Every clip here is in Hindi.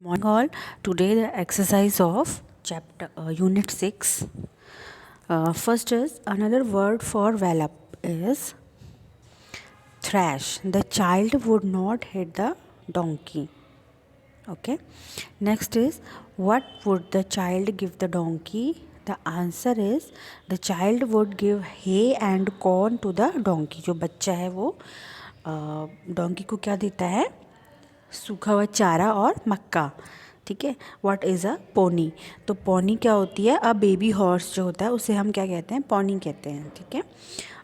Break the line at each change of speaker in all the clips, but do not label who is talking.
Morning all. Today the exercise of chapter unit 6. First is another word for wallop is thrash. The child would not hit the donkey. Okay. Next is what would the child give the donkey? The answer is the child would give hay and corn to the donkey. जो बच्चा है वो डोंकी को क्या देता है? सूखा हुआ चारा और मक्का. ठीक है. What is a pony? तो पोनी क्या होती है? अ बेबी हॉर्स जो होता है उसे हम क्या कहते हैं? पोनी कहते हैं. ठीक है.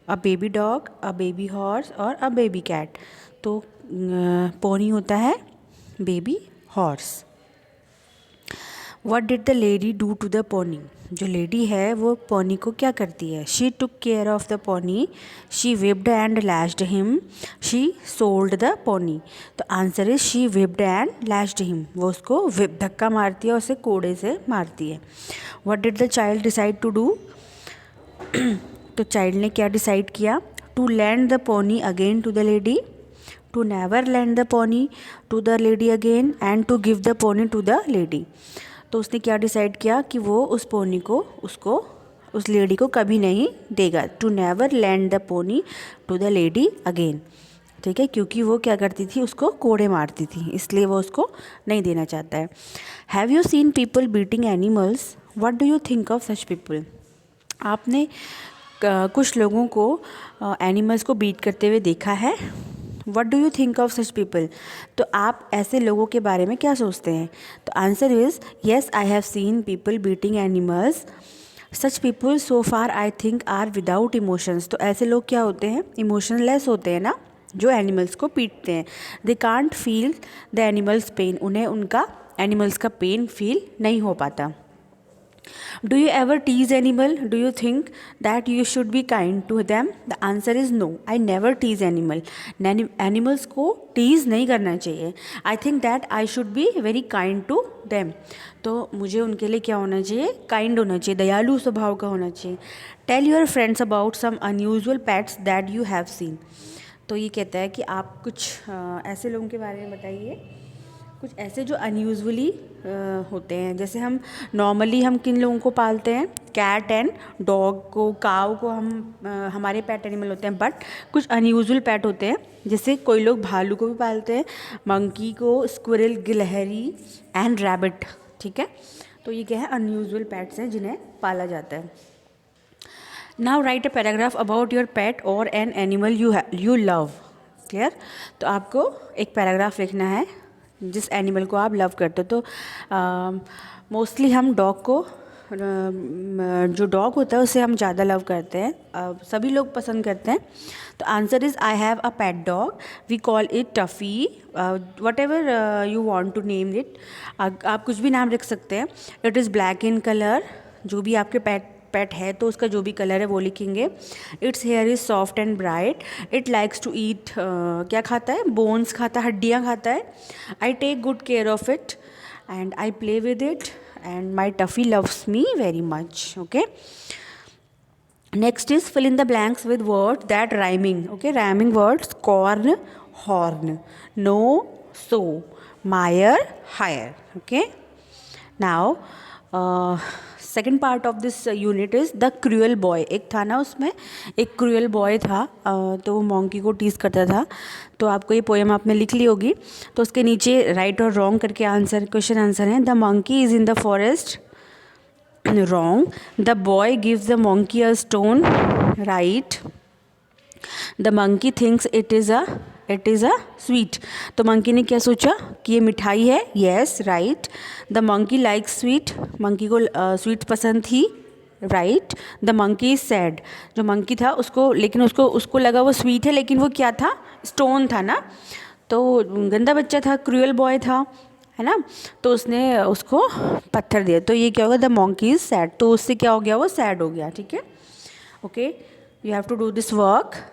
A baby dog, a baby horse और अ बेबी कैट. तो पोनी होता है baby horse. What did the lady do to the pony? जो लेडी है वो पोनी को क्या करती है? She took care of the pony, she whipped and lashed him, she sold the pony. तो answer is she whipped and lashed him. वो उसको विप धक्का मारती है और उसे कोड़े से मारती है. What did the child decide to do? तो चाइल्ड ने क्या डिसाइड किया? To land the pony again to the lady, to never land the pony to the lady again and to give the pony to the lady. तो उसने क्या डिसाइड किया कि वो उस पोनी को उस लेडी को कभी नहीं देगा. To never land the pony to the lady again. ठीक है. क्योंकि वो क्या करती थी? उसको कोड़े मारती थी, इसलिए वो उसको नहीं देना चाहता है. Have you seen people beating animals? What do you think of such people? आपने कुछ लोगों को एनिमल्स को बीट करते हुए देखा है. What do you think of such people? तो आप ऐसे लोगों के बारे में क्या सोचते हैं? तो answer is yes, I have seen people beating animals. Such people so far I think are without emotions. तो ऐसे लोग क्या होते हैं? इमोशनलेस होते हैं ना, जो एनिमल्स को पीटते हैं. They can't feel the animals pain. उन्हें उनका एनिमल्स का पेन फील नहीं हो पाता. Do you ever tease animal? Do you think that you should be kind to them? The answer is no. I never tease animal. Animals को tease नहीं करना चाहिए. I think that I should be very kind to them. तो मुझे उनके लिए क्या होना चाहिए? kind होना चाहिए, दयालु स्वभाव का होना चाहिए. Tell your friends about some unusual pets that you have seen. तो ये कहता है कि आप कुछ ऐसे लोगों के बारे में बताइए, कुछ ऐसे जो अनयूजुअली होते हैं. जैसे हम नॉर्मली हम किन लोगों को पालते हैं? कैट एंड डॉग को, काव को हम हमारे पेट एनिमल होते हैं. बट कुछ अनयूजुअल पेट होते हैं, जैसे कोई लोग भालू को भी पालते हैं, मंकी को, स्क्विरल, गिलहरी एंड रैबिट. ठीक है. तो ये क्या है? अनयूजुअल पेट्स हैं जिन्हें पाला जाता है. Now write a paragraph about your pet और an animal you love. Clear? तो आपको एक पैराग्राफ लिखना है जिस एनिमल को आप लव करते हो. तो मोस्टली हम डॉग को, जो डॉग होता है उसे हम ज़्यादा लव करते हैं, सभी लोग पसंद करते हैं. तो answer is I have a pet dog, we call it Toffee. Whatever you want to name it. आप कुछ भी नाम रख सकते हैं. It is black in colour. जो भी आपके पेट है तो उसका जो भी कलर है वो लिखेंगे. Its hair is soft and bright. It likes to eat, क्या खाता है? बोन्स खाता है, हड्डियाँ खाता है. I take good care of it and I play with it and my Toffee loves me very much. Okay. Next is fill in the blanks with words that rhyming. Okay. Rhyming words: corn, horn, no, so, mire, hire. Okay. Now second part of this unit is the cruel boy. एक था ना, उसमें एक क्रूअल बॉय था, तो वो मॉन्की को टीज करता था. तो आपको ये पोएम आपने लिख ली होगी. तो उसके नीचे राइट और रॉन्ग करके आंसर, क्वेश्चन आंसर है. The monkey is in the forest. Wrong. The boy gives the monkey a stone. Right. The monkey thinks it is a sweet. तो मंकी ने क्या सोचा कि ये मिठाई है. Yes, right. The monkey likes sweet. Monkey को स्वीट पसंद थी. Right. The monkey is sad. जो मंकी था उसको लगा वो स्वीट है, लेकिन वो क्या था? स्टोन था ना. तो गंदा बच्चा था, क्रूअल बॉय था, है ना. तो उसने उसको पत्थर दिया. तो ये क्या होगा? The monkey is sad. तो उससे क्या हो गया? वो सैड हो गया. ठीक है. Okay. You have to do this work.